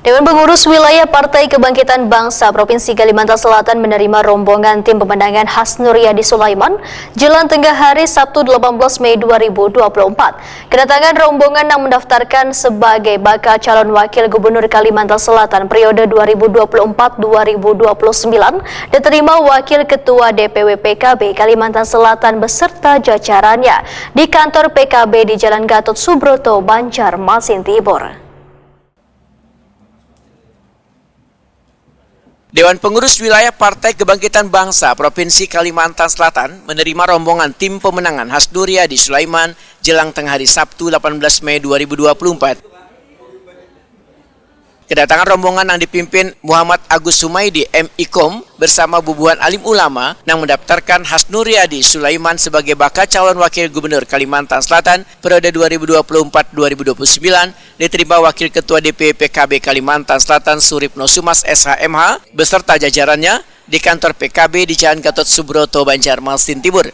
Dewan Pengurus Wilayah Partai Kebangkitan Bangsa Provinsi Kalimantan Selatan menerima rombongan tim pemenangan khas Nuryadi Sulaiman jelang tengah hari Sabtu 18 Mei 2024. Kedatangan rombongan yang mendaftarkan sebagai bakal calon wakil gubernur Kalimantan Selatan periode 2024-2029 diterima Wakil Ketua DPW PKB Kalimantan Selatan beserta jajarannya di kantor PKB di Jalan Gatot Subroto, Banjarmasin Timur. Dewan Pengurus Wilayah Partai Kebangkitan Bangsa Provinsi Kalimantan Selatan menerima rombongan tim pemenangan khas Nuryadi Sulaiman jelang tengah hari Sabtu 18 Mei 2024. Kedatangan rombongan yang dipimpin Muhammad Agus Sumaidi MIKOM bersama bubuhan alim ulama yang mendaftarkan khas Nuryadi Sulaiman sebagai bakal calon wakil gubernur Kalimantan Selatan periode 2024-2029 diterima Wakil Ketua DPW PKB Kalimantan Selatan Suripno Sumas SHMH beserta jajarannya di kantor PKB di Jalan Gatot Subroto, Banjarmasin Timur.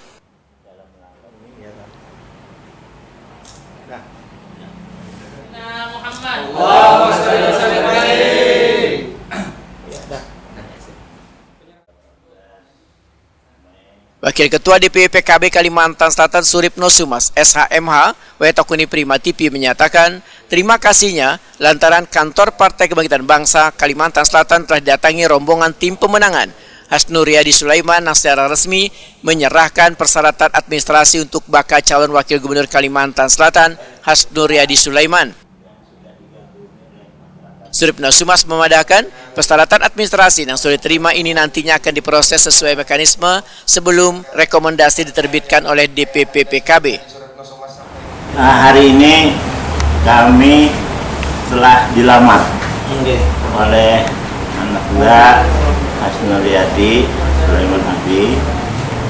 Wakil Ketua DPW PKB Kalimantan Selatan Suripno Sumas SHMH Wetokuni Prima TV menyatakan terima kasihnya lantaran kantor Partai Kebangkitan Bangsa Kalimantan Selatan telah didatangi rombongan tim pemenangan khas Nuryadi Sulaiman yang secara resmi menyerahkan persyaratan administrasi untuk bakal calon wakil gubernur Kalimantan Selatan khas Nuryadi Sulaiman. Suripno Sumas memadahkan persyaratan administrasi yang sudah diterima ini nantinya akan diproses sesuai mekanisme sebelum rekomendasi diterbitkan oleh DPP PKB. Hari ini kami telah dilamar oleh anak buah khas Nuryadi Sulaiman Abi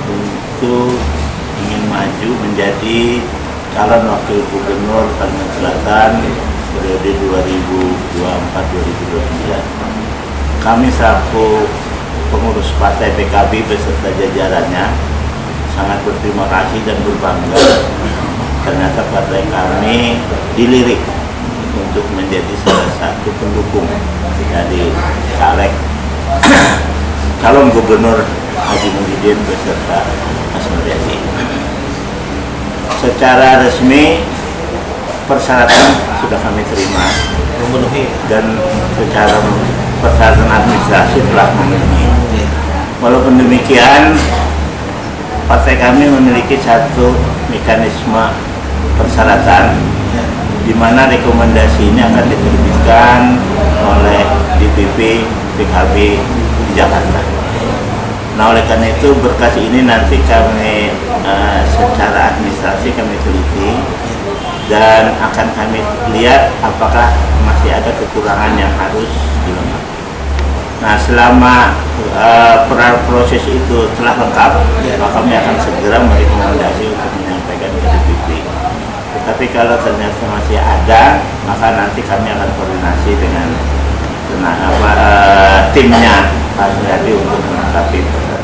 untuk ingin maju menjadi calon wakil gubernur Kalimantan Selatan periode 2024-2029. Kami selaku pengurus partai PKB beserta jajarannya sangat berterima kasih dan berbangga. Ternyata partai kami dilirik untuk menjadi salah satu pendukung dari caleg calon gubernur Haji Muhyiddin beserta Mas Nuryadi. Secara resmi persyaratan sudah kami terima memenuhi dan secara persyaratan administrasi telah memenuhi. Walaupun demikian, partai kami memiliki satu mekanisme persyaratan di mana rekomendasi ini akan diterbitkan oleh DPP PKB di Jakarta. Nah, oleh karena itu berkas ini nanti kami secara administrasi kami teliti dan akan kami lihat apakah masih ada kekurangan yang harus dilengkapi. Nah, selama proses itu telah lengkap, maka kami akan segera merekomendasi untuk menyampaikan ke DPP. Tetapi kalau ternyata masih ada, maka nanti kami akan koordinasi dengan timnya Pak Nuryadi untuk melengkapi proses.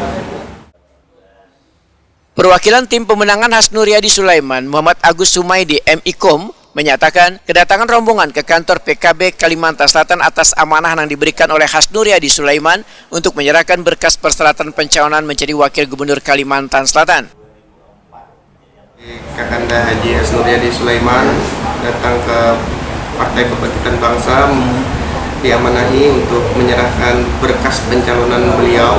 Perwakilan tim pemenangan khas Nuryadi Sulaiman Muhammad Agus Sumaidi MIKOM menyatakan kedatangan rombongan ke kantor PKB Kalimantan Selatan atas amanah yang diberikan oleh khas Nuryadi Sulaiman untuk menyerahkan berkas persyaratan pencalonan menjadi wakil gubernur Kalimantan Selatan. Kakanda Haji Nuryadi Sulaiman datang ke Partai Kebangkitan Bangsa diamanahi untuk menyerahkan berkas pencalonan beliau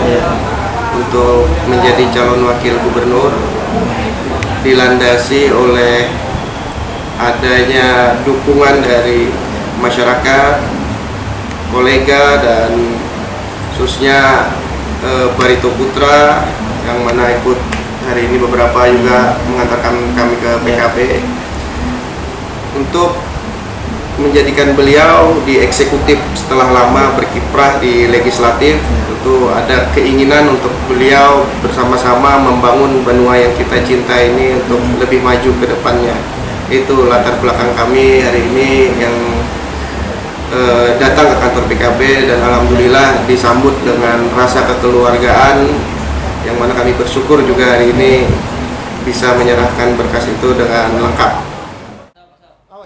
untuk menjadi calon wakil gubernur, dilandasi oleh adanya dukungan dari masyarakat, kolega dan khususnya Barito Putra yang mana ikut hari ini beberapa juga mengantarkan kami ke PKB untuk menjadikan beliau di eksekutif setelah lama berkiprah di legislatif. Tentu ada keinginan untuk beliau bersama-sama membangun benua yang kita cinta ini untuk lebih maju ke depannya. Itu latar belakang kami hari ini yang datang ke kantor PKB dan alhamdulillah disambut dengan rasa kekeluargaan yang mana kami bersyukur juga hari ini bisa menyerahkan berkas itu dengan lengkap.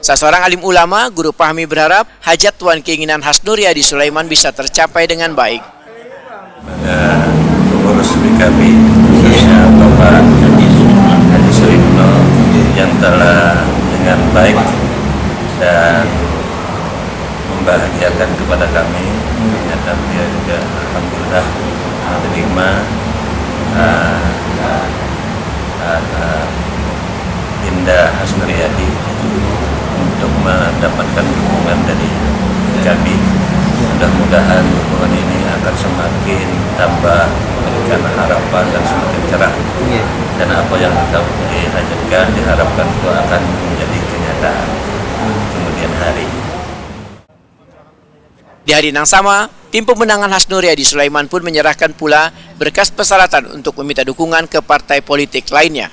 Seorang alim ulama, Guru Fahmi berharap hajat tuan keinginan Hasnur Yadi Sulaiman bisa tercapai dengan baik. Pada pengurus PKB, khususnya Bapak Haji Suibno yang telah dengan baik dan membahagiakan kepada kami. Ternyata dia juga alhamdulillah menerima Dinda Hasnur Yadi untuk mendapatkan dukungan dari kami. Mudah-mudahan dukungan ini akan semakin tambah, memberikan harapan dan semakin cerah. Dan apa yang kita hajatkan diharapkan itu akan menjadi kenyataan kemudian hari. Di hari yang sama, tim pemenangan Hasnur Yadi Sulaiman pun menyerahkan pula berkas persyaratan untuk meminta dukungan ke partai politik lainnya.